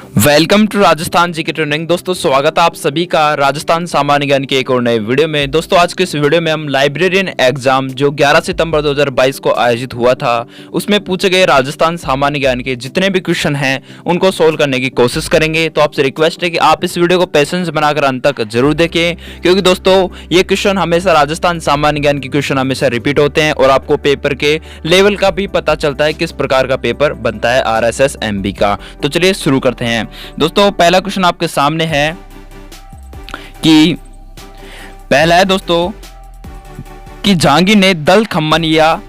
Welcome to Rajasthan GK training. दोस्तों स्वागत है आप सभी का राजस्थान सामान्य ज्ञान के एक और नए वीडियो में। दोस्तों आज के इस वीडियो में हम लाइब्रेरियन एग्जाम जो 11 सितंबर 2022 को आयोजित हुआ था उसमें पूछे गए राजस्थान सामान्य ज्ञान के जितने भी क्वेश्चन हैं उनको सोल्व करने की कोशिश करेंगे। तो आपसे रिक्वेस्ट है कि आप इस वीडियो को पेशेंस बनाकर अंत तक जरूर देखें, क्योंकि दोस्तों ये क्वेश्चन हमेशा राजस्थान सामान्य ज्ञान के क्वेश्चन हमेशा रिपीट होते हैं और आपको पेपर के लेवल का भी पता चलता है किस प्रकार का पेपर बनता है RSS MB का। तो चलिए शुरू करते हैं। दोस्तों पहला क्वेश्चन आपके सामने है कि पहला है दोस्तों कि जहांगीर ने दल थम्मन या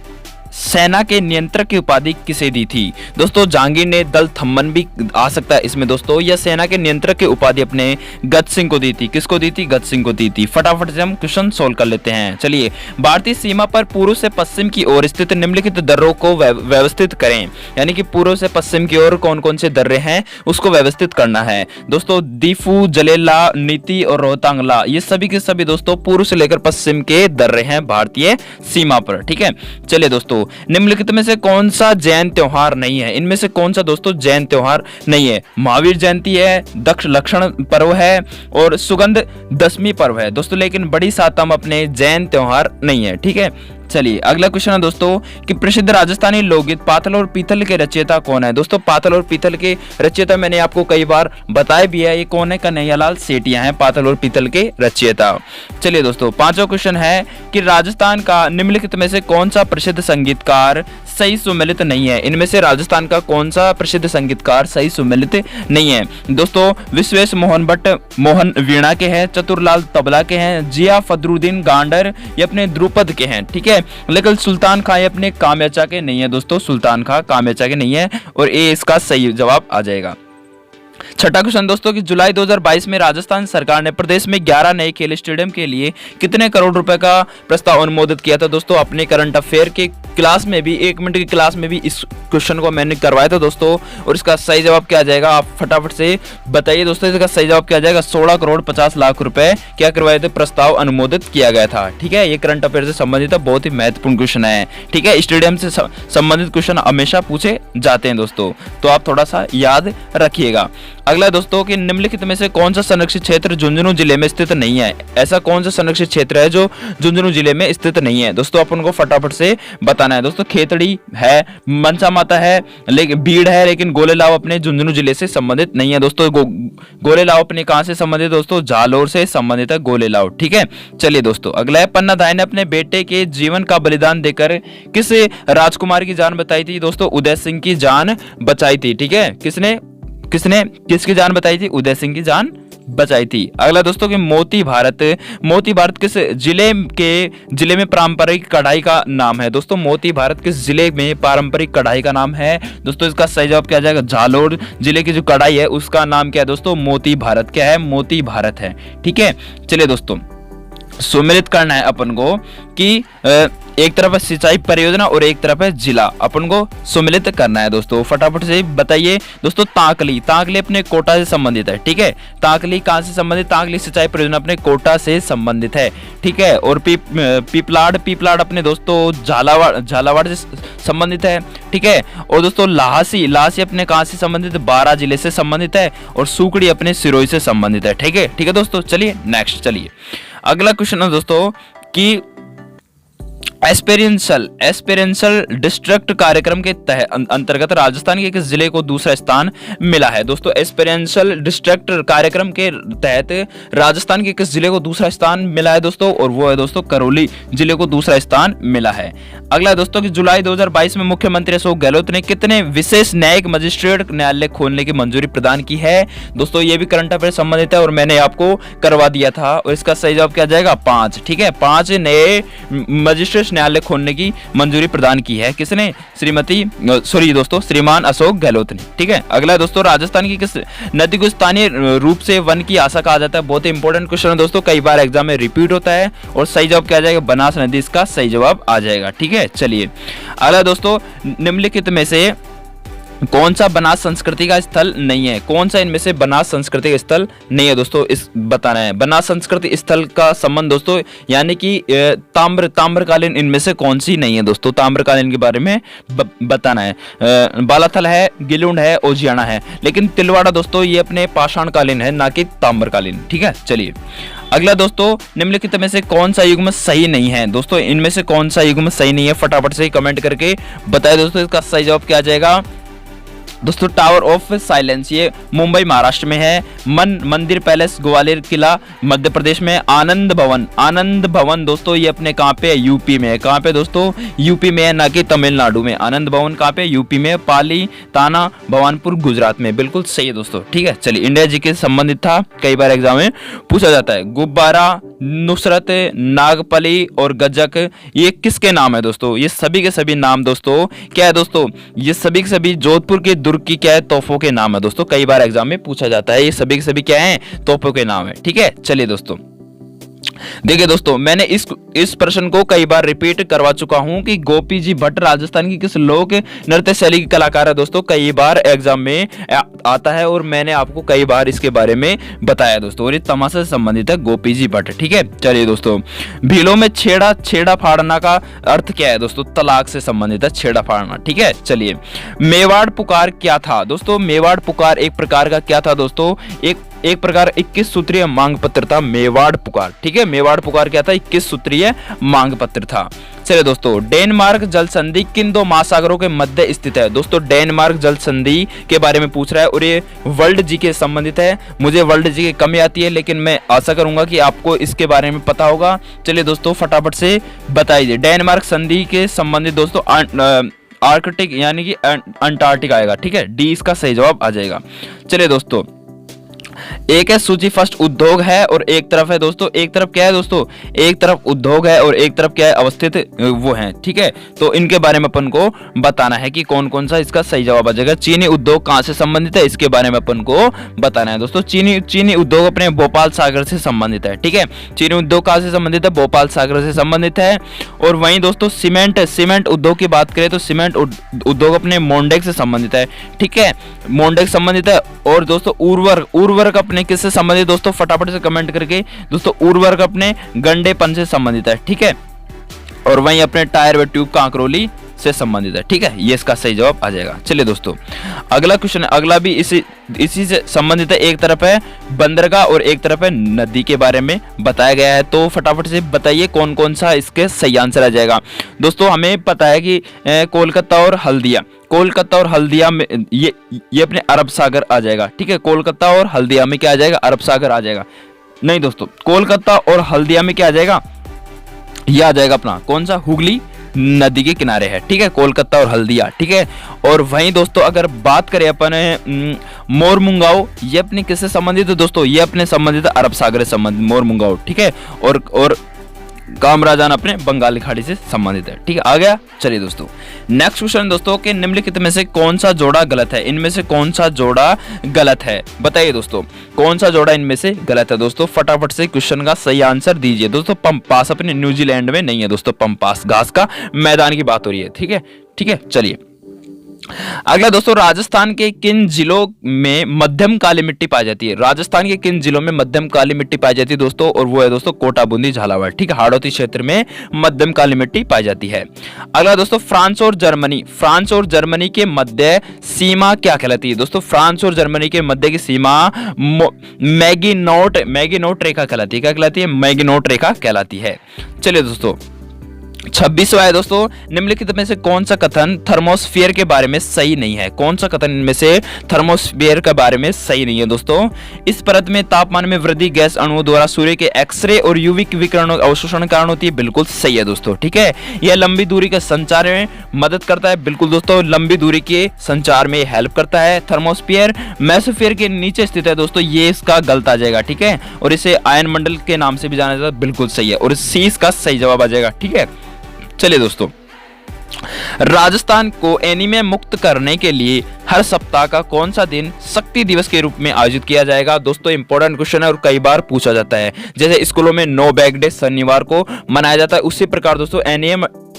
सेना के नियंत्रक की उपाधि किसे दी थी। दोस्तों जहांगीर ने दल थम्मन भी आ सकता है इसमें दोस्तों, या सेना के नियंत्रक की उपाधि अपने गज सिंह को दी थी। किसको दी थी? गज सिंह को दी थी। फटाफट से हम क्वेश्चन सोल्व कर लेते हैं। चलिए, भारतीय सीमा पर पूर्व से पश्चिम की ओर स्थित निम्नलिखित दर्रों को व्यवस्थित करें। यानी कि पूर्व से पश्चिम की ओर कौन कौन से दर्रे हैं उसको व्यवस्थित करना है। दोस्तों दीफू, जलेला, नीति और रोहतांगला ये सभी के सभी दोस्तों पूर्व से लेकर पश्चिम के दर्रे हैं भारतीय सीमा पर। ठीक है, चलिए दोस्तों निम्नलिखित में से कौन सा जैन त्योहार नहीं है? इनमें से कौन सा दोस्तों जैन त्योहार नहीं है? महावीर जयंती है, दक्ष लक्षण पर्व है और सुगंध दशमी पर्व है दोस्तों, लेकिन बड़ी सातम अपने जैन त्योहार नहीं है। ठीक है, चलिए अगला क्वेश्चन है दोस्तों कि प्रसिद्ध राजस्थानी लोकगीत पातल और पीतल के रचयिता कौन है? दोस्तों पातल और पीतल के रचयिता मैंने आपको कई बार बताया भी है, ये कौन है? कन्हैयालाल सेठिया हैं पातल और पीतल के रचयिता। चलिए दोस्तों पांचवा क्वेश्चन है कि राजस्थान का निम्नलिखित में से कौन सा प्रसिद्ध संगीतकार सही सुमेलित नहीं है? इनमें से राजस्थान का कौन सा प्रसिद्ध संगीतकार सही सुमेलित नहीं है? दोस्तों विश्वेश मोहन भट्ट मोहन वीणा के हैं, चतुरलाल तबला के हैं, जिया फदरुद्दीन गांडर ये अपने द्रुपद के हैं। ठीक है, लेकिन सुल्तान खां ये अपने कामयाचा के नहीं है दोस्तों, सुल्तान खां कामयाचा के नहीं है और ये इसका सही जवाब आ जाएगा। छठा क्वेश्चन दोस्तों कि जुलाई 2022 में राजस्थान सरकार ने प्रदेश में 11 नए खेल स्टेडियम के लिए कितने करोड़ रुपए का प्रस्ताव अनुमोदित किया था? दोस्तों अपने करंट अफेयर के क्लास में भी 1 मिनट की क्लास में भी इस क्वेश्चन को मैंने करवाया था दोस्तों, और इसका सही जवाब क्या आ जाएगा आप फटाफट से बताइए दोस्तों। इसका सही जवाब क्या आ जाएगा? 16 करोड़ 50 लाख रुपए क्या करवाए थे? प्रस्ताव अनुमोदित किया गया था। ठीक है, ये करंट अफेयर से संबंधित बहुत ही महत्वपूर्ण क्वेश्चन है। ठीक है, स्टेडियम से संबंधित क्वेश्चन हमेशा पूछे जाते हैं दोस्तों, तो आप थोड़ा सा याद रखिएगा। अगला दोस्तों कि निम्नलिखित में से कौन सा संरक्षित क्षेत्र झुंझुनू जिले में स्थित नहीं है? ऐसा कौन सा संरक्षित क्षेत्र है जो झुंझुनू जिले में स्थित नहीं है? दोस्तों अपन को फटाफट से बताना है दोस्तों। खेतड़ी है, मनसा माता है, लेकिन भीड़ है, लेकिन गोलेलाव अपने झुंझुनू जिले से संबंधित नहीं है दोस्तों। गोलेलाव अपने कहां से संबंधित दोस्तों? जालोर से संबंधित है गोलेलाव। ठीक है, चलिए दोस्तों अगला है पन्नाधाय ने अपने बेटे के जीवन का बलिदान देकर किस राजकुमार की जान बचाई थी? दोस्तों उदय सिंह की जान बचाई थी। ठीक है, किसने किसकी जान बताई थी? उदय सिंह की जान बचाई थी। अगला दोस्तों कि मोती भारत किस जिले में पारंपरिक कढ़ाई का नाम है? दोस्तों मोती भारत किस जिले में पारंपरिक कढ़ाई का नाम है? दोस्तों इसका सही जवाब क्या आ जाएगा? जालोर जिले की जो कढ़ाई है उसका नाम क्या है दोस्तों? मोती भारत। क्या है? मोती भारत है। ठीक है, चलिए दोस्तों सुमेलित करना है अपन को कि एक तरफ है सिंचाई परियोजना और एक तरफ है जिला, अपन को सुमेलित करना है दोस्तों। फटाफट से बताइए दोस्तों। ताकली अपने कोटा से संबंधित है। ठीक है, ताकली कहां से संबंधित? ताकली सिंचाई परियोजना अपने कोटा से संबंधित है। ठीक है, और पीपलाड अपने दोस्तों झालावाड़ से संबंधित है। ठीक है, और दोस्तों लाहसी अपने कहां से संबंधित? 12 जिले से संबंधित है और सुकड़ी अपने सिरोही से संबंधित है। ठीक है दोस्तों, चलिए नेक्स्ट। चलिए अगला क्वेश्चन है दोस्तों कि एस्पेरेंशियल डिस्ट्रिक्ट कार्यक्रम के अंतर्गत राजस्थान के किस जिले को दूसरा स्थान मिला है? दोस्तों एस्पेरेंशियल डिस्ट्रिक्ट कार्यक्रम के तहत राजस्थान के किस जिले को दूसरा स्थान मिला है दोस्तों? और वो है दोस्तों करौली जिले को दूसरा स्थान मिला है। अगला दोस्तों कि जुलाई 2022 में मुख्यमंत्री अशोक गहलोत ने कितने विशेष न्यायिक मजिस्ट्रेट न्यायालय खोलने की मंजूरी प्रदान की है? दोस्तों ये भी करंट अफेयर संबंधित है और मैंने आपको करवा दिया था, और इसका सही जवाब क्या जाएगा? 5। ठीक है, 5 नए मजिस्ट्रेट न्यायालय खोलने की मंजूरी प्रदान की है। किसने? श्रीमान अशोक गहलोत ने। ठीक है, अगला दोस्तों राजस्थान की किस नदी को स्थानीय रूप से वन की आशा कहा जाता है? बहुत ही इंपॉर्टेंट क्वेश्चन है दोस्तों, कई बार एग्जाम में रिपीट होता है, और सही जवाब क्या आ जाएगा? बनास नदी इसका सही जवाब आ जाएगा। ठीक है, चलिए अगला दोस्तों निम्नलिखित में से कौन सा बनास संस्कृति का स्थल नहीं है? कौन सा इनमें से बनास संस्कृति का स्थल नहीं है दोस्तों, इस बताना है। बनास संस्कृति स्थल का संबंध दोस्तों यानी कि ताम्रकालीन इनमें से कौन सी नहीं है दोस्तों, ताम्रकालीन के बारे में बताना है। बालाथल है, गिलुंड है, ओजियाना है, लेकिन तिलवाड़ा दोस्तों ये अपने पाषाणकालीन है, ना कि ताम्रकालीन। ठीक है, चलिए अगला दोस्तों, निम्नलिखित में से कौन सा युग्म सही नहीं है? दोस्तों इनमें से कौन सा युग्म सही नहीं है, फटाफट से कमेंट करके बताएं दोस्तों। इसका सही जवाब क्या आ जाएगा दोस्तों? टावर ऑफ साइलेंस, ये मुंबई महाराष्ट्र में है। मंदिर पैलेस ग्वालियर किला मध्य प्रदेश में। आनंद भवन दोस्तों ये अपने कहाँ पे है? यूपी में है। कहाँ पे दोस्तों? यूपी में है, ना कि तमिलनाडु में। आनंद भवन कहाँ पे? यूपी में। पाली ताना भवानपुर गुजरात में। बिल्कुल सही है दोस्तों। ठीक है, चलिए इंडिया जी के संबंधित था, कई बार एग्जाम में पूछा जाता है। गुब्बारा, नुसरत, नागपली और गज्जक ये किसके नाम है दोस्तों? ये सभी के सभी नाम दोस्तों क्या है दोस्तों? ये सभी के सभी जोधपुर के दुर्ग की क्या है? तोपों के नाम है दोस्तों, कई बार एग्जाम में पूछा जाता है। ये सभी के सभी क्या है? तोपों के नाम है। ठीक है, चलिए दोस्तों देखिए दोस्तों, मैंने इस प्रश्न को कई बार रिपीट करवा चुका हूं कि गोपी जी भट्ट राजस्थान की किस लोक नृत्य शैली की कलाकार है दोस्तों, कई बार एग्जाम में आता है और मैंने आपको कई बार इसके बारे में बताया दोस्तों, और ये तमाशा से संबंधित है गोपी जी भट्ट। ठीक है, चलिए दोस्तों, भीलों में छेड़ा फाड़ना का अर्थ क्या है दोस्तों? तलाक से संबंधित है छेड़ा फाड़ना। ठीक है, चलिए मेवाड़ पुकार क्या था दोस्तों? मेवाड़ पुकार एक प्रकार का क्या था दोस्तों? एक प्रकार 21 सूत्रीय मांग पत्र था मेवाड़ पुकार। ठीक है, मेवाड़ पुकार क्या था? 21 सूत्रीय मांग पत्र था। चलिए दोस्तों, डेनमार्क जल संधि किन दो महासागरों के मध्य स्थित है? दोस्तों डेनमार्क जल संधि के बारे में पूछ रहा है और ये वर्ल्ड जी के संबंधित है। मुझे वर्ल्ड जी की कमी आती है, लेकिन मैं आशा करूंगा कि आपको इसके बारे में पता होगा। चलिए दोस्तों फटाफट से बताइए। डेनमार्क संधि के संबंधित दोस्तों आर्कटिक यानी कि अंटार्कटिक आएगा। ठीक है, डी इसका सही जवाब आ जाएगा। चलिए दोस्तों, एक है सूची फर्स्ट उद्योग है और एक तरफ है दोस्तों, एक तरफ क्या है दोस्तों? एक तरफ उद्योग है और एक तरफ क्या है? अवस्थित वो है। ठीक है, तो इनके बारे में अपन को बताना है कि कौन कौन सा इसका सही जवाब आ जाएगा। चीनी उद्योग कहां से संबंधित है, इसके बारे में अपन को बताना है दोस्तों। चीनी उद्योग अपने भोपाल सागर से संबंधित है। ठीक है, चीनी उद्योग कहां से संबंधित है? भोपाल सागर से संबंधित है। और वहीं दोस्तों सीमेंट उद्योग की बात करें तो सीमेंट उद्योग अपने मोंडेक से संबंधित है। ठीक है, मोंडेक संबंधित है। और दोस्तों उर्वरक अपने किससे संबंधित दोस्तों? फटाफट से कमेंट करके दोस्तों, उर्वरक अपने गंडेपन से संबंधित है। ठीक है, और वहीं अपने टायर व ट्यूब कांकरोली से संबंधित है। ठीक है, ये इसका सही जवाब आ जाएगा। चलिए दोस्तों, अगला क्वेश्चन, अगला भी इसी से संबंधित है। एक तरफ है बंदरगाह और एक तरफ है नदी के बारे में बताया गया है। तो फटाफट से बताइए कौन कौन सा इसके सही आंसर आ जाएगा। दोस्तों हमें पता है कि कोलकाता और हल्दिया में ये अपने अरब सागर आ जाएगा। ठीक है, कोलकाता और हल्दिया में क्या आ जाएगा? अरब सागर आ जाएगा। नहीं दोस्तों, कोलकाता और हल्दिया में क्या आ जाएगा? यह आ जाएगा अपना कौन सा? हुगली नदी के किनारे है। ठीक है, कोलकाता और हल्दिया। ठीक है, और वहीं दोस्तों अगर बात करें अपन मोरमुंगाओ, ये अपने किससे संबंधित है दोस्तों? ये अपने संबंधित है अरब सागर से संबंधित मोरमुंगाओ। ठीक है, और कामराजान अपने बंगाली खाड़ी से संबंधित है। ठीक है, आ गया। चलिए दोस्तों, नेक्स्ट क्वेश्चन दोस्तों के निम्नलिखित में से कौन सा जोड़ा गलत है? इनमें से कौन सा जोड़ा गलत है? बताइए दोस्तों, कौन सा जोड़ा इनमें से गलत है? दोस्तों फटाफट से क्वेश्चन का सही आंसर दीजिए। दोस्तों पंपास अपने न्यूजीलैंड में नहीं है दोस्तों, पंपास घास का मैदान की बात हो रही है। ठीक है, चलिए अगला दोस्तों, राजस्थान के किन जिलों में मध्यम काली मिट्टी पाई जाती है? राजस्थान के किन जिलों में मध्यम काली मिट्टी पाई जाती है दोस्तों? और वो है दोस्तों कोटा, बूंदी, झालावाड़। ठीक है, हाड़ौती क्षेत्र में मध्यम काली मिट्टी पाई जाती है। अगला दोस्तों, फ्रांस और जर्मनी के मध्य सीमा क्या कहलाती है? दोस्तों फ्रांस और जर्मनी के मध्य की सीमा मैगिनोट रेखा कहलाती है। क्या कहलाती है? मैगिनोट रेखा कहलाती है। चलिए दोस्तों, 26वां है दोस्तों, निम्नलिखित में से कौन सा कथन थर्मोस्फीयर के बारे में सही नहीं है? कौन सा कथन इनमें से थर्मोस्फीयर के बारे में सही नहीं है दोस्तों? इस परत में तापमान में वृद्धि गैस अणुओं द्वारा सूर्य के एक्सरे और यूवी विकिरणों अवशोषण कारण होती है। बिल्कुल सही है दोस्तों। ठीक है, यह लंबी दूरी के संचार में मदद करता है। बिल्कुल दोस्तों, लंबी दूरी के संचार में हेल्प करता है। थर्मोस्फीयर मेसोस्फीयर के नीचे स्थित है दोस्तों, ये इसका गलत आ जाएगा। ठीक है, और इसे आयन मंडल के नाम से भी जाना जाता है। बिल्कुल सही है, और सी इसका सही जवाब आ जाएगा। ठीक है, चलिए दोस्तों, राजस्थान को एनीमिया मुक्त करने के लिए हर सप्ताह का कौन सा दिन शक्ति दिवस के रूप में आयोजित किया जाएगा? दोस्तों इंपॉर्टेंट क्वेश्चन है और कई बार पूछा जाता है। जैसे स्कूलों में नो बैग डे शनिवार को मनाया जाता है, उसी प्रकार दोस्तों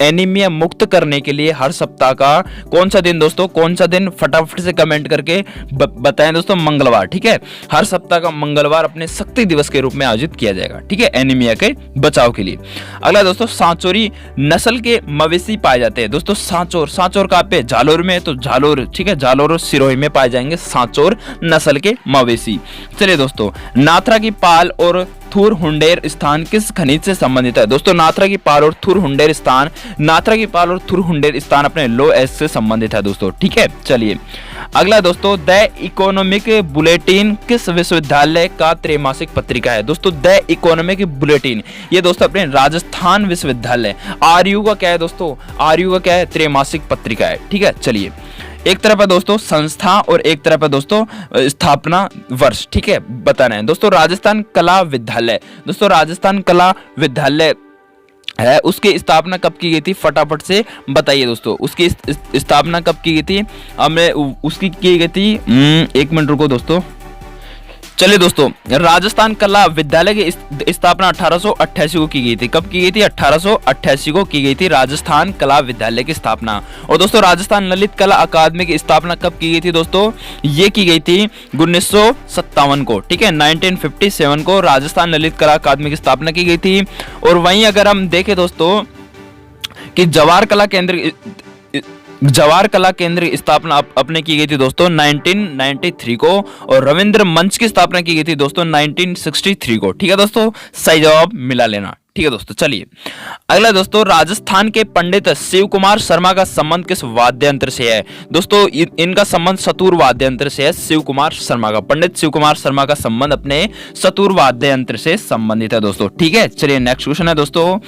एनीमिया मुक्त करने के लिए हर सप्ताह का कौन सा दिन दोस्तों, कौन सा दिन फटाफट से कमेंट करके बताएं दोस्तों। मंगलवार, ठीक है। हर सप्ताह का मंगलवार अपने शक्ति दिवस के रूप में आयोजित किया जाएगा, ठीक है, एनीमिया के बचाव के लिए। अगला दोस्तों, सांचोरी नस्ल के मवेशी पाए जाते हैं। दोस्तों सांचोर कहाँ पे? जालोर में, तो जालोर, ठीक है, जालोर और सिरोही में पाए जाएंगे सांचोर नस्ल के मवेशी। चलिए दोस्तों, नाथरा की पाल और थुर हुंडेर स्थान किस खनिज से संबंधित है? दोस्तों नाथरा की पाल और थुर हुंडेर स्थान, नाथरा की पाल और थुर हुंडेर स्थान अपने लो एस से संबंधित है दोस्तों, ठीक है। चलिए अगला दोस्तों, द इकोनॉमिक बुलेटिन किस विश्वविद्यालय का त्रैमासिक पत्रिका है? दोस्तों द इकोनॉमिक बुलेटिन ये दोस्तों अपने राजस्थान विश्वविद्यालय आरयू का क्या है दोस्तों? आरयू का क्या है? त्रैमासिक पत्रिका है, ठीक है। चलिए, एक तरफ है दोस्तों संस्था और एक तरफ है दोस्तों स्थापना वर्ष, ठीक है, बताना है दोस्तों। राजस्थान कला विद्यालय, दोस्तों राजस्थान कला विद्यालय है, उसकी स्थापना कब की गई थी? फटाफट से बताइए दोस्तों, उसकी स्थापना कब की गई थी? हमें उसकी की गई थी, एक मिनट रुको दोस्तों। चलिए दोस्तों, राजस्थान कला विद्यालय की स्थापना 1888 को की गई थी। कब की गई थी? 1888 को की गई थी राजस्थान कला विद्यालय की स्थापना। और दोस्तों राजस्थान ललित कला अकादमी की स्थापना कब की गई थी दोस्तों? ये की गई थी 1957 को, ठीक है, 1957 को राजस्थान ललित कला अकादमी की स्थापना की गई थी। और वहीं अगर हम देखें दोस्तों कि जवाहर कला केंद्र की स्थापना अपने की गई थी दोस्तों 1993 को, और रविंद्र मंच की स्थापना की गई थी दोस्तों 1963 को, ठीक है दोस्तों। सही जवाब मिला लेना, ठीक है दोस्तों। चलिए अगला दोस्तों, राजस्थान के पंडित शिव कुमार शर्मा का संबंध किस वाद्य यंत्र से है? दोस्तों इनका संबंध सतुर वाद्य यंत्र से है। शिव कुमार शर्मा का, पंडित शिव कुमार शर्मा का संबंध अपने सतुर वाद्य यंत्र से संबंधित है दोस्तों, ठीक है। चलिए नेक्स्ट क्वेश्चन है दोस्तों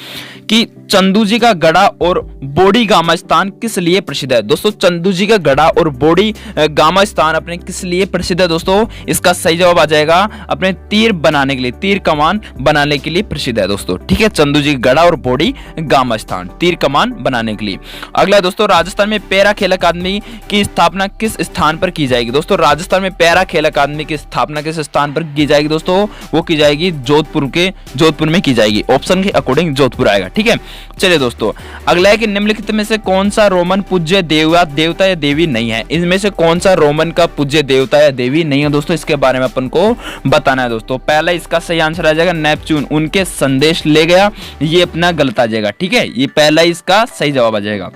कि चंदू जी का गढ़ा और बोडी गामा स्थान किस लिए प्रसिद्ध है? दोस्तों चंदू जी का गढ़ा और बोडी गामा स्थान अपने किस लिए प्रसिद्ध है दोस्तों? इसका सही जवाब आ जाएगा अपने तीर बनाने के लिए, तीर कमान बनाने के लिए प्रसिद्ध है दोस्तों, ठीक है। चंदू जी गढ़ा और बोडी गामा स्थान तीर कमान बनाने के लिए। अगला दोस्तों, राजस्थान में पैरा खेल अकादमी की स्थापना किस स्थान पर की जाएगी? दोस्तों राजस्थान में पैरा खेल अकादमी की स्थापना किस स्थान पर की जाएगी दोस्तों? वो की जाएगी जोधपुर में की जाएगी। ऑप्शन के अकॉर्डिंग जोधपुर आएगा, ठीक है। चलिए दोस्तों, अगला है कि निम्नलिखित में से कौन सा रोमन पूज्य देवता या देवी नहीं है? इनमें से कौन सा रोमन का पूज्य देवता या देवी नहीं है दोस्तों? इसके बारे में अपन को बताना है दोस्तों। पहला इसका सही आंसर आ जाएगा नेपच्यून, उनके संदेश ले गया, ये अपना गलत आ जाएगा, ठीक है। ये पहला इसका सही जवाब आ जाएगा।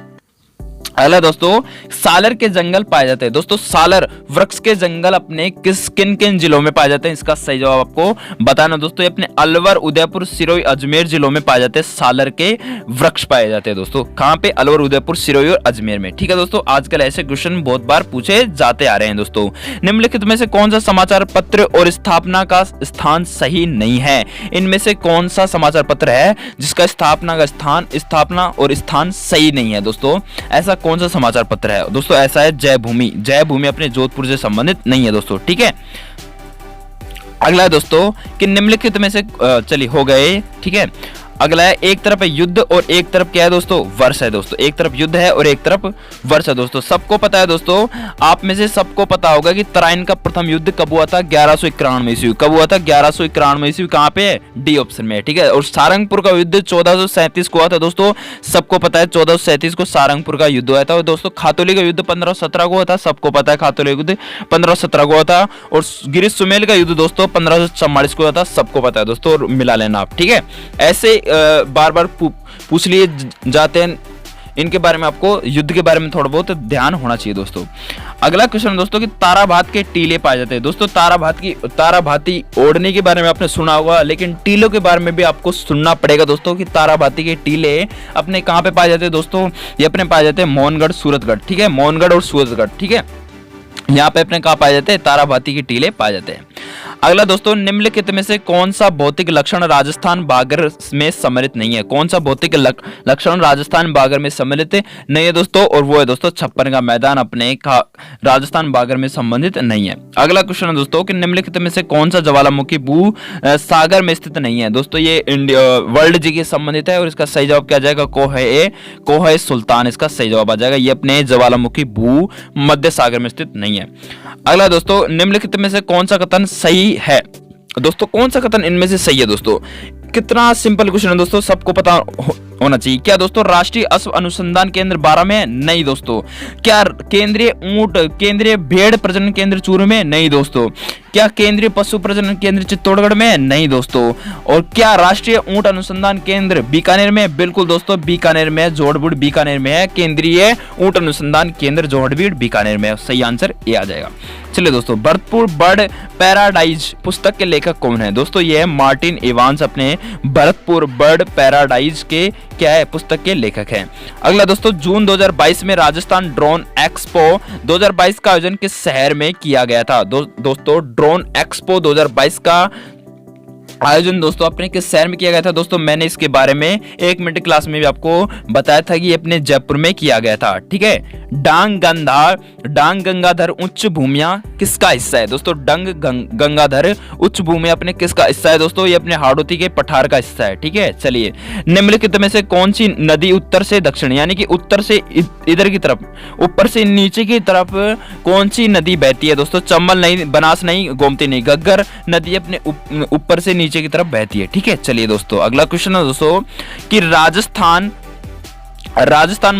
अगला दोस्तों, सालर के जंगल पाए जाते हैं। दोस्तों सालर वृक्ष के जंगल अपने किन किन जिलों में पाए जाते हैं? इसका सही जवाब आपको बताना दोस्तों। ये अपने अलवर, उदयपुर, सिरोही, अजमेर जिलों में पाए जाते हैं सालर के वृक्ष पाए जाते हैं दोस्तों। कहां पे? अलवर, उदयपुर, सिरोही और अजमेर में, ठीक है दोस्तों। आजकल ऐसे क्वेश्चन बहुत बार पूछे जाते आ रहे हैं दोस्तों। निम्नलिखित में से कौन सा समाचार पत्र और स्थापना का स्थान सही नहीं है? इनमें से कौन सा समाचार पत्र है जिसका स्थापना और स्थान सही नहीं है दोस्तों? ऐसा कौन सा समाचार पत्र है दोस्तों? ऐसा है जय भूमि अपने जोधपुर से संबंधित नहीं है दोस्तों, ठीक है। अगला है दोस्तों कि निम्नलिखित में से चलिए हो गए, ठीक है। अगला है, एक तरफ है युद्ध और एक तरफ क्या है दोस्तों? वर्ष है दोस्तों। एक तरफ युद्ध है और एक तरफ वर्ष है दोस्तों। सबको पता है दोस्तों, आप में से सबको पता होगा कि तराइन का प्रथम युद्ध कब हुआ था? 1191 ईस्वी। कब हुआ था? 1191 ईस्वी। कहां पे है? डी ऑप्शन में, ठीक है। और सारंगपुर का युद्ध 1437 को हुआ था दोस्तों। सबको पता है 1437 को सारंगपुर का युद्ध हुआ था। और दोस्तों खातौली का युद्ध 1517 को हुआ था। सबको पता है खातौली युद्ध 1517 को हुआ था। और गिरीश सुमेल का युद्ध दोस्तों 1544 को हुआ था। सबको पता है दोस्तों, मिला लेना आप, ठीक है। ऐसे बार बार पूछ लिए जाते हैं इनके बारे में, आपको युद्ध के बारे में थोड़ा बहुत ध्यान होना चाहिए दोस्तों। अगला क्वेश्चन दोस्तों कि ताराभात के टीले पाए जाते हैं। दोस्तों ताराभाती ओढ़ने के बारे में आपने सुना होगा, लेकिन टीलों के बारे में भी आपको सुनना पड़ेगा दोस्तों कि ताराभाती के टीले अपने कहां पे पाए जाते हैं दोस्तों? ये अपने पाए जाते हैं मोहनगढ़, सूरतगढ़, ठीक है। मोहनगढ़ और सूरतगढ़, ठीक है। यहाँ पे अपने कहा पाए जाते हैं? ताराभाती के टीले पाए जाते हैं। अगला दोस्तों, निम्नलिखित में से कौन सा भौतिक लक्षण राजस्थान बागर में सम्मिलित नहीं है? कौन सा भौतिक लक्षण राजस्थान बागर में सम्मिलित नहीं है दोस्तों? और वो है दोस्तों छप्पन का मैदान अपने राजस्थान बागर में संबंधित नहीं है। अगला क्वेश्चन है दोस्तों कि निम्नलिखित में से कौन सा ज्वालामुखी भू सागर में स्थित नहीं है? दोस्तों ये वर्ल्ड जी के संबंधित है और इसका सही जवाब क्या जाएगा? कोह सुल्तान इसका सही जवाब आ जाएगा। ये अपने ज्वालामुखी भू मध्य सागर में स्थित नहीं है। अगला दोस्तों, निम्नलिखित में से कौन सा कथन सही है? दोस्तों कौन सा कथन इनमें से सही है? दोस्तों कितना सिंपल क्वेश्चन है दोस्तों, सबको पता होना चाहिए। क्या दोस्तों राष्ट्रीय अश्व अनुसंधान केंद्र 12 में है? नहीं दोस्तों। क्या केंद्रीय भेड़ प्रजनन केंद्र चूरू में? नहीं दोस्तों। क्या केंद्रीय पशु प्रजनन केंद्र चित्तौड़गढ़ में? नहीं दोस्तों। और क्या राष्ट्रीय ऊंट अनुसंधान केंद्र बीकानेर में? बिल्कुल दोस्तों, बीकानेर में, जोड़बीड़ बीकानेर में है केंद्रीय ऊंट अनुसंधान केंद्र, जोड़बीड़ बीकानेर में। सही आंसर ये आ जाएगा। चलिए दोस्तों, भरतपुर बर्ड पैराडाइज पुस्तक के लेखक कौन है? दोस्तों ये है मार्टिन इवांस, अपने भरतपुर बर्ड पैराडाइज के क्या है पुस्तक के लेखक हैं। अगला दोस्तों, जून 2022 में राजस्थान ड्रोन एक्सपो 2022 का आयोजन किस शहर में किया गया था? दोस्तों ड्रोन एक्सपो 2022 का आयोजन दोस्तों अपने किस शहर में किया गया था? दोस्तों मैंने इसके बारे में 1 मिनट क्लास में भी आपको बताया था कि ये अपने जयपुर में किया गया था। ठीक है, डांग गंगाधर उच्च भूमियां किसका हिस्सा है? दोस्तों गंगाधर उच्च भूमि अपने किसका हिस्सा है? दोस्तों ये अपने हाड़ौती के पठार का हिस्सा है। ठीक है, चलिए, निम्नलिखित में से कौन सी नदी उत्तर से दक्षिण यानी कि उत्तर से इधर की तरफ, ऊपर से नीचे की तरफ कौन सी नदी बहती है? दोस्तों चंबल नहीं, बनास नहीं, गोमती नहीं, घग्गर नदी अपने ऊपर से नीचे की तरफ बहती है। ठीक है, चलिए दोस्तों, अगला क्वेश्चन है दोस्तों कि राजस्थान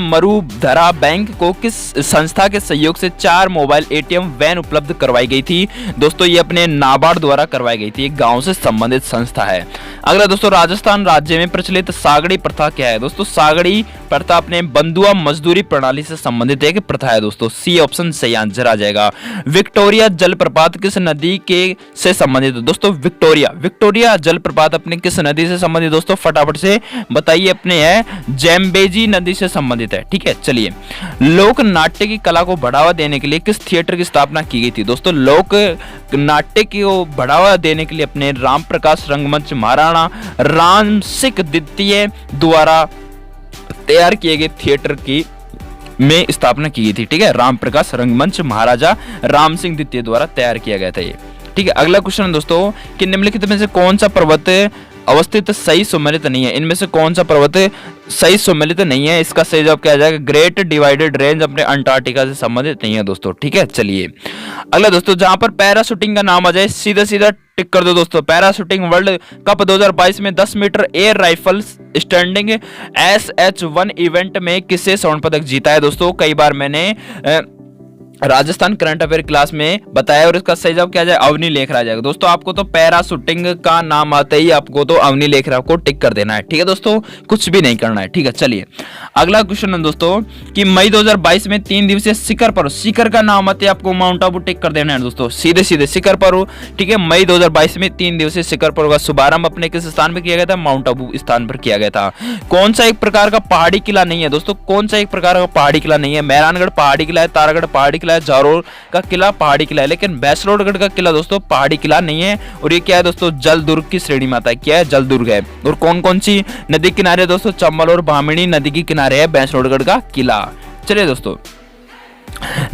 मरुधरा बैंक को किस संस्था के सहयोग से 4 मोबाइल एटीएम वैन उपलब्ध करवाई गई थी? दोस्तों ये अपने नाबार्ड द्वारा करवाई गई थी, एक गांव से संबंधित संस्था है। अगला दोस्तों, राजस्थान राज्य में प्रचलित सागड़ी प्रथा क्या है? दोस्तों सागड़ी प्रथा अपने बंधुआ मजदूरी प्रणाली से संबंधित एक प्रथा है। दोस्तों सी ऑप्शन सही आंसर आ जाएगा। विक्टोरिया जलप्रपात किस नदी के से संबंधित है? दोस्तों विक्टोरिया जलप्रपात अपने किस नदी से संबंधित? दोस्तों फटाफट से बताइए, अपने है जैम्बेजी नदी से संबंधित है। ठीक है, चलिए, लोक नाट्य की कला को बढ़ावा देने के लिए किस थिएटर की स्थापना की गई थी? दोस्तों लोक नाट्य को बढ़ावा देने के लिए अपने राम प्रकाश रंगमंच महाराणा रामसिंह द्वितीय द्वारा तैयार किए गए थिएटर की में स्थापना की गई थी। ठीक है, राम प्रकाश रंगमंच महाराजा राम सिंह द्वितीय द्वारा तैयार किया गया था ये। ठीक है, अगला क्वेश्चन दोस्तों कि निम्नलिखित में से कौन सा पर्वत अवस्थित सही सुमेलित नहीं है? इनमें से कौन सा पर्वत सही सुमेलित नहीं है? इसका सही जवाब क्या आ जाएगा? ग्रेट डिवाइडेड रेंज अपने अंटार्कटिका से संबंधित नहीं है दोस्तों। ठीक है, चलिए, अगला दोस्तों, जहां पर पैराशूटिंग का नाम आ जाए सीधा टिक कर दो दोस्तों। पैराशूटिंग वर्ल्ड कप 2022 में 10 metre air rifle standing SH1 event में किसे स्वर्ण पदक जीता है? दोस्तों कई बार मैंने राजस्थान करंट अफेयर क्लास में बताया और इसका सही जवाब क्या जाए? अवनी लेखरा आ जाएगा। दोस्तों आपको तो पैराशूटिंग का नाम आते ही आपको तो अवनी लेखरा को टिक कर देना है। ठीक है दोस्तों, कुछ भी नहीं करना है। ठीक है, चलिए, अगला क्वेश्चन है दोस्तों कि मई 2022 में 3 दिवसीय शिखर पर्व, शिखर का नाम आते ही आपको माउंट आबू टिक कर देना है दोस्तों, सीधे शिखर पर्व। ठीक है, मई 2022 में 3 दिवसीय शिखर पर्व का शुभारंभ अपने किस स्थान पर किया गया था? माउंट आबू स्थान पर किया गया था। कौन सा एक प्रकार का पहाड़ी किला नहीं है? दोस्तों कौन सा एक प्रकार का पहाड़ी किला नहीं है? मेहरानगढ़ पहाड़ी किला है, तारागढ़ पहाड़ी किला है, जारोर का किला पहाड़ी किला है, लेकिन बैसलोडगढ़ का किला दोस्तों पहाड़ी किला नहीं है। और ये क्या है दोस्तों? जल दुर्ग की श्रेणी में आता है। क्या है? जल दुर्ग है। और कौन कौन सी नदी किनारे दोस्तों? चंबल और भामिनी नदी के किनारे है बैसलोडगढ़ का किला। चलिए दोस्तों,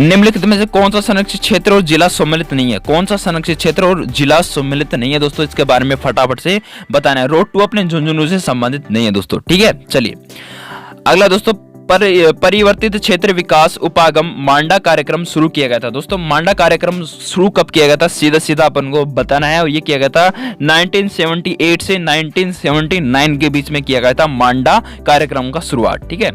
निम्नलिखित में से कौन सा संरक्षित क्षेत्र और जिला सम्मिलित नहीं है? कौन सा संरक्षित क्षेत्र और जिला सम्मिलित नहीं है दोस्तों? इसके बारे में फटाफट से बताना है। रोड 2 अपने झुंझुनू से संबंधित नहीं है दोस्तों। ठीक है, चलिए, अगला दोस्तों, परिवर्तित क्षेत्र विकास उपागम मांडा कार्यक्रम शुरू किया गया था। दोस्तों मांडा कार्यक्रम शुरू कब किया गया था? सीधा अपन को बताना है। और ये किया गया था 1978 से 1979 के बीच में किया गया था मांडा कार्यक्रम का शुरुआत। ठीक है,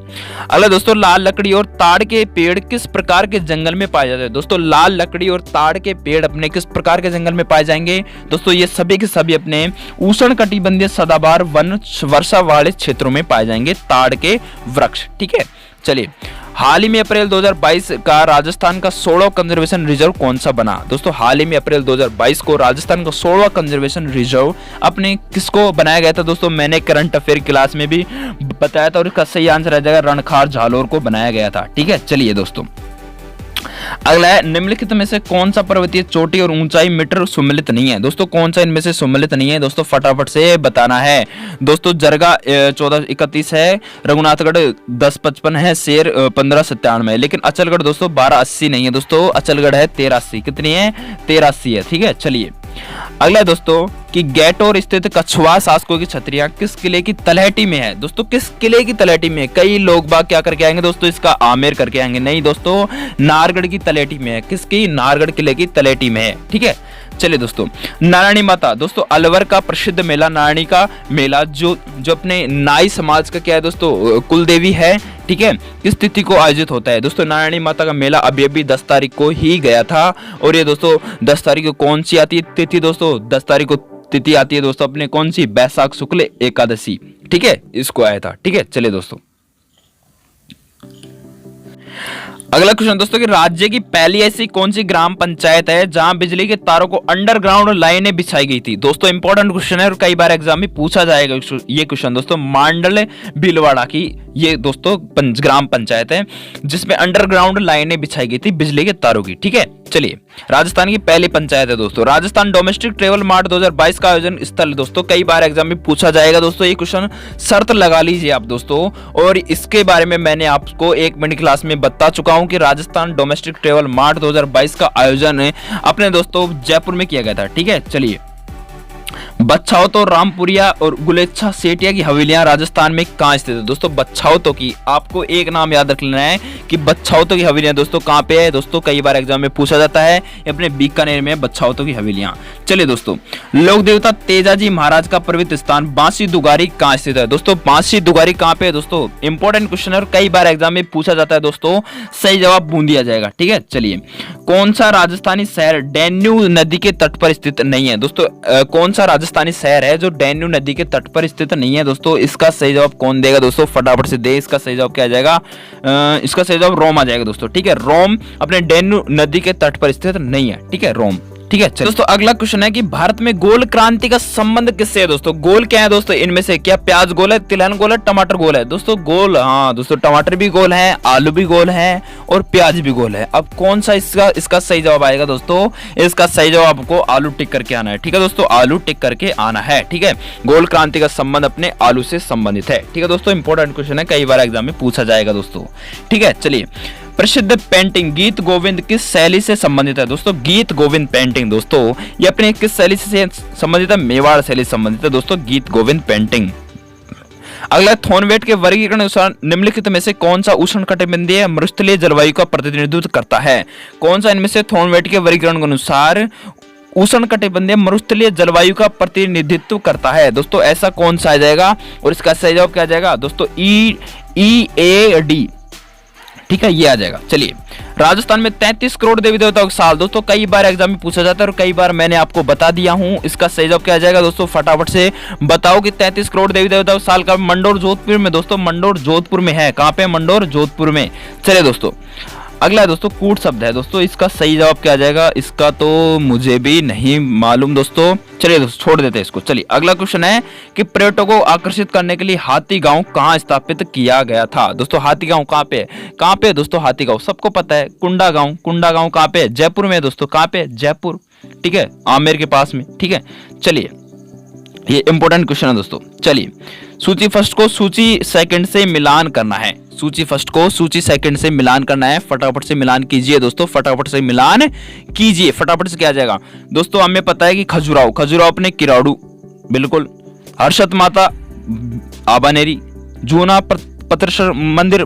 अगला दोस्तों, लाल लकड़ी और ताड़ के पेड़ किस प्रकार के जंगल में पाए जाते हैं? दोस्तों लाल लकड़ी और ताड़ के पेड़ अपने किस प्रकार के जंगल में पाए जाएंगे? दोस्तों ये सभी के सभी अपने उष्ण कटिबंधीय सदाबहार वन वर्षा वाले क्षेत्रों में पाए जाएंगे ताड़ के वृक्ष। ठीक है, चलिए, हाल ही में अप्रैल 2022 का राजस्थान का 16वां कंजर्वेशन रिजर्व कौन सा बना? दोस्तों हाल ही में अप्रैल 2022 को राजस्थान का 16वां कंजर्वेशन रिजर्व अपने किसको बनाया गया था? दोस्तों मैंने करंट अफेयर क्लास में भी बताया था और इसका सही आंसर आ जाएगा रणखार झालोर को बनाया गया था। ठीक है, चलिए दोस्तों, अगला है, निम्नलिखित में से कौन सा पर्वतीय चोटी और ऊंचाई मीटर सुमेलित नहीं है। दोस्तों कौन सा इनमें से सुमेलित नहीं है, दोस्तों फटाफट से बताना है। दोस्तों जरगा 1431 है, रघुनाथगढ़ 1055 है, शेर 1597 है, लेकिन अचलगढ़ दोस्तों 1280 नहीं है। दोस्तों अचलगढ़ है 1380। कितनी है? 1380 है। ठीक है, चलिए अगला है दोस्तों कि गैटोर स्थित कछुआ शासकों की छतरियां किस किले की तलहटी में है। दोस्तों किस किले की तलहटी में है? कई लोग बाग क्या करके आएंगे दोस्तों, इसका आमेर करके आएंगे। नहीं दोस्तों, नाहरगढ़ की तलहटी में है। किसकी? नाहरगढ़ किले की तलहटी में है। ठीक है, चलिए दोस्तों नारायणी माता, दोस्तों अलवर का प्रसिद्ध मेला नारायणी का मेला जो अपने नाई समाज का क्या है दोस्तों, कुल देवी है। ठीक है, किस तिथि को आयोजित होता है? दोस्तों नारायणी माता का मेला अभी 10 तारीख को ही गया था। और ये दोस्तों 10 तारीख को कौन सी आती है तिथि? दोस्तों 10 तारीख को तिथि आती है दोस्तों अपने कौन सी? बैसाख शुक्ल एकादशी। ठीक है, इसको आया था। ठीक है, चलिए दोस्तों अगला क्वेश्चन दोस्तों कि राज्य की पहली ऐसी कौन सी ग्राम पंचायत है जहां बिजली के तारों को अंडरग्राउंड लाइनें बिछाई गई थी। दोस्तों इंपॉर्टेंट क्वेश्चन है और कई बार एग्जाम में पूछा जाएगा ये क्वेश्चन। दोस्तों मांडल भीलवाड़ा की ये दोस्तों ग्राम पंचायत है जिसमें अंडरग्राउंड लाइनें बिछाई गई थी बिजली के तारों की। ठीक है, चलिए राजस्थान की पहली पंचायत है दोस्तों राजस्थान डोमेस्टिक ट्रेवल मार्ट 2022 का आयोजन स्थल। दोस्तों कई बार एग्जाम में पूछा जाएगा दोस्तों ये क्वेश्चन, शर्त लगा लीजिए आप दोस्तों। और इसके बारे में मैंने आपको 1 मिनट क्लास में बता चुका हूं कि राजस्थान डोमेस्टिक ट्रेवल मार्ट 2022 का आयोजन अपने दोस्तों जयपुर में किया गया था। ठीक है, चलिए बच्छावतो, रामपुरिया और गुलेच्छा सेठिया की हवेलियां राजस्थान में कहां स्थित है? दोस्तों बच्छावतो की आपको एक नाम याद रख लेना है कि बच्छावतो की हवेलियां दोस्तों कहां पे है। दोस्तों कई बार एग्जाम में पूछा जाता है, अपने बीकानेर में बच्छावतो की हवेलियां। चलिए दोस्तों लोक देवता तेजाजी महाराज का पवित्र स्थान बांसी दुगारी कहां स्थित है? दोस्तों बांसी दुगारी कहां पे है? दोस्तों इंपॉर्टेंट क्वेश्चन है और कई बार एग्जाम में पूछा जाता है दोस्तों, सही जवाब बूंदिया जाएगा। ठीक है, चलिए कौन सा राजस्थानी शहर डैन्यू नदी के तट पर स्थित नहीं है? दोस्तों कौन सा राजस्थानी शहर है जो डैन्यू नदी के तट पर स्थित नहीं है? दोस्तों इसका सही जवाब कौन देगा? दोस्तों फटाफट से दे। इसका सही जवाब क्या आ जाएगा? इसका सही जवाब रोम आ जाएगा दोस्तों। ठीक है, रोम अपने डैन्यू नदी के तट पर स्थित नहीं है। ठीक है, रोम। ठीक है दोस्तों अगला क्वेश्चन है कि भारत में गोल क्रांति का संबंध किससे है? दोस्तों गोल क्या है दोस्तों इनमें से? क्या प्याज गोल है, तिलहन गोल है, टमाटर गोल है? दोस्तों गोल, हाँ दोस्तों टमाटर भी गोल है, आलू भी गोल है और प्याज भी गोल है। अब कौन सा इसका सही जवाब आएगा? दोस्तों इसका सही जवाब आपको आलू टिक करके आना है। ठीक है दोस्तों, आलू टिक करके आना है। ठीक है, गोल क्रांति का संबंध अपने आलू से संबंधित है। ठीक है दोस्तों, इंपॉर्टेंट क्वेश्चन है, कई बार एग्जाम में पूछा जाएगा दोस्तों। ठीक है, चलिए प्रसिद्ध पेंटिंग गीत गोविंद किस शैली से संबंधित है? दोस्तों गीत गोविंद पेंटिंग दोस्तों ये अपने किस शैली से संबंधित है? मेवाड़ शैली से संबंधित है दोस्तों गीत गोविंद पेंटिंग। अगला थॉर्नवेट के वर्गीकरण अनुसार निम्नलिखित में से कौन सा उष्णकटिबंधीय मरुस्थलीय जलवायु का प्रतिनिधित्व करता है? कौन सा इनमें से थॉर्नवेट के वर्गीकरण के अनुसार उष्णकटिबंधीय मरुस्थलीय जलवायु का प्रतिनिधित्व करता है? दोस्तों ऐसा कौन सा आ जाएगा और इसका सही जवाब क्या आ जाएगा? दोस्तों EAD। ठीक है, ये आ जाएगा। चलिए राजस्थान में 33 करोड़ देवी देवताओं का साल। दोस्तों कई बार एग्जाम में पूछा जाता है और कई बार मैंने आपको बता दिया हूं, इसका सही जवाब क्या आ जाएगा? दोस्तों फटाफट से बताओ कि 33 करोड़ देवी देवताओं का साल का मंडोर जोधपुर में। दोस्तों मंडोर जोधपुर में है। कहां पे? मंडोर जोधपुर में। चलिए दोस्तों अगला है दोस्तों कूट शब्द है। दोस्तों इसका सही जवाब क्या आ जाएगा? इसका तो मुझे भी नहीं मालूम दोस्तों। चलिए दोस्तों छोड़ देते हैं इसको। चलिए अगला क्वेश्चन है कि पर्यटकों को आकर्षित करने के लिए हाथी गांव कहां स्थापित किया गया था? दोस्तों हाथी गांव कहां पे है? कहां पे दोस्तों हाथी गांव? सबको पता है, कुंडा गांव। कुंडा गांव कहां पे है? जयपुर में दोस्तों। कहां पे? जयपुर। ठीक है, आमेर के पास में। ठीक है, चलिए ये इंपॉर्टेंट क्वेश्चन है दोस्तों। चलिए सूची फर्स्ट को सूची सेकंड से मिलान करना है। सूची फर्स्ट को सूची सेकंड से मिलान करना है। फटाफट से मिलान कीजिए दोस्तों, फटाफट से मिलान कीजिए। फटाफट से क्या आ जाएगा? दोस्तों हमें पता है कि खजुराहो, खजुराहो अपने किराड़ू बिल्कुल, हर्षद माता आबानेरी, जूना पत्रेश्वर मंदिर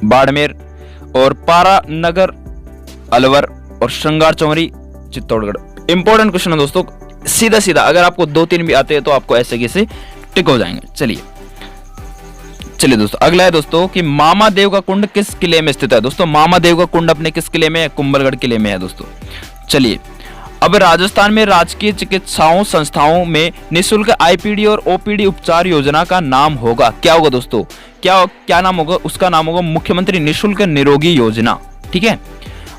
बाड़मेर और पारा नगर अलवर और श्रृंगार चौरी चित्तौड़गढ़। इंपॉर्टेंट क्वेश्चन है दोस्तों, सीधा सीधा अगर आपको 2-3 भी आते हैं तो आपको ऐसे कैसे टिक हो जाएंगे। चलिए दोस्तों अगला है दोस्तों कि मामा देव का कुंड किस किले में स्थित है? दोस्तों मामा देव का कुंड अपने किस किले में है? कुंभलगढ़ किले में है दोस्तों। चलिए अब राजस्थान में राजकीय चिकित्साओं संस्थाओं में निःशुल्क IPD और OPD उपचार योजना का नाम होगा। क्या होगा दोस्तों? क्या नाम होगा? उसका नाम होगा मुख्यमंत्री निःशुल्क निरोगी योजना। ठीक है,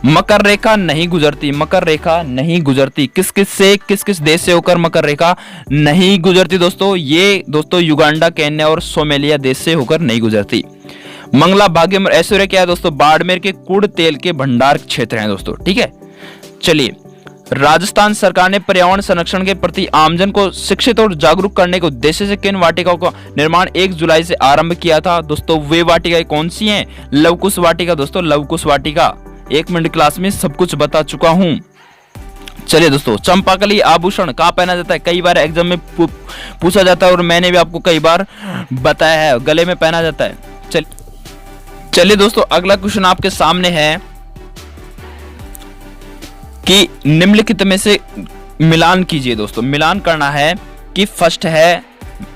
मकर रेखा नहीं गुजरती, मकर रेखा नहीं गुजरती किस किस देश से होकर मकर रेखा नहीं गुजरती? दोस्तों ये दोस्तों युगांडा, केन्या और सोमालिया देश से होकर नहीं गुजरती। मंगला, भाग्यम और ऐश्वर्य क्या है दोस्तों, बाड़मेर के कुड़ तेल के भंडार क्षेत्र हैं दोस्तों। ठीक है, चलिए, राजस्थान सरकार ने पर्यावरण संरक्षण के प्रति आमजन को शिक्षित और जागरूक करने के उद्देश्य से किन वाटिकाओं का निर्माण 1 जुलाई से आरंभ किया था दोस्तों। वे वाटिकाएं कौन सी हैं? लवकुश वाटिका दोस्तों, लवकुश वाटिका। 1 मिनट क्लास में सब कुछ बता चुका हूं। चलिए दोस्तों, चंपाकली आभूषण कहाँ पहना जाता है? कई बार एग्जाम में पूछा जाता है और मैंने भी आपको कई बार बताया है, गले में पहना जाता है। चलिए दोस्तों, अगला क्वेश्चन आपके सामने है कि निम्नलिखित में से मिलान कीजिए दोस्तों। मिलान करना है कि फर्स्ट है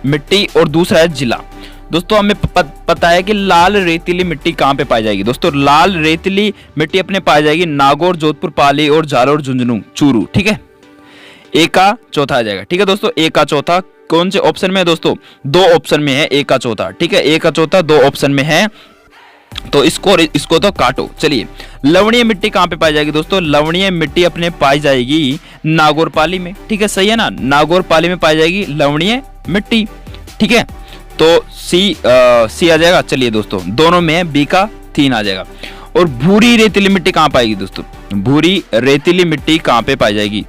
मिट्टी और दूसरा है जिला। दोस्तों हमें पता है कि लाल रेतीली मिट्टी कहां पे पाई जाएगी दोस्तों। लाल रेतीली मिट्टी अपने पाई जाएगी नागौर, जोधपुर, पाली और झालोर, झुंझुनू, चूरू। ठीक है, ए का चौथा आ जाएगा। ठीक है दोस्तों, ए का चौथा कौन से ऑप्शन में है दोस्तों? 2 ऑप्शन में है ए का चौथा। ठीक है, ए का चौथा 2 ऑप्शन में है, तो इसको तो काटो। चलिए, लवणीय मिट्टी कहां पे पाई जाएगी दोस्तों? लवणीय मिट्टी अपने पाई जाएगी नागौर, पाली में। ठीक है, सही है ना, नागौर, पाली में पाई जाएगी लवणीय मिट्टी। ठीक है, तो सी आ जाएगा। चलिए दोस्तों, दोनों में बी का 3 आ जाएगा। और भूरी रेतीली मिट्टी कहां पाएगी दोस्तों? भूरी रेतीली मिट्टी कहां पे पाई जाएगी?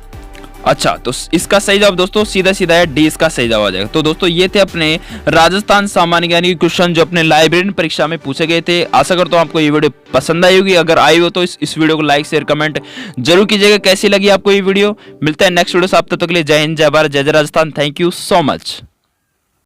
अच्छा, तो इसका सही जवाब दोस्तों सीधा सीधा है डी, इसका सही जवाब आ जाएगा। तो दोस्तों ये थे अपने राजस्थान सामान्य ज्ञान के क्वेश्चन जो अपने लाइब्रेरी परीक्षा में पूछे गए थे। आशा करता हूं आपको ये वीडियो पसंद आई होगी। अगर आई हो तो इस वीडियो को लाइक, शेयर, कमेंट जरूर कीजिएगा। कैसी लगी आपको ये वीडियो? मिलता है नेक्स्ट वीडियो से, आप तब तक के लिए जय हिंद, जय भारत, जय जय Rajasthan. Thank you so much.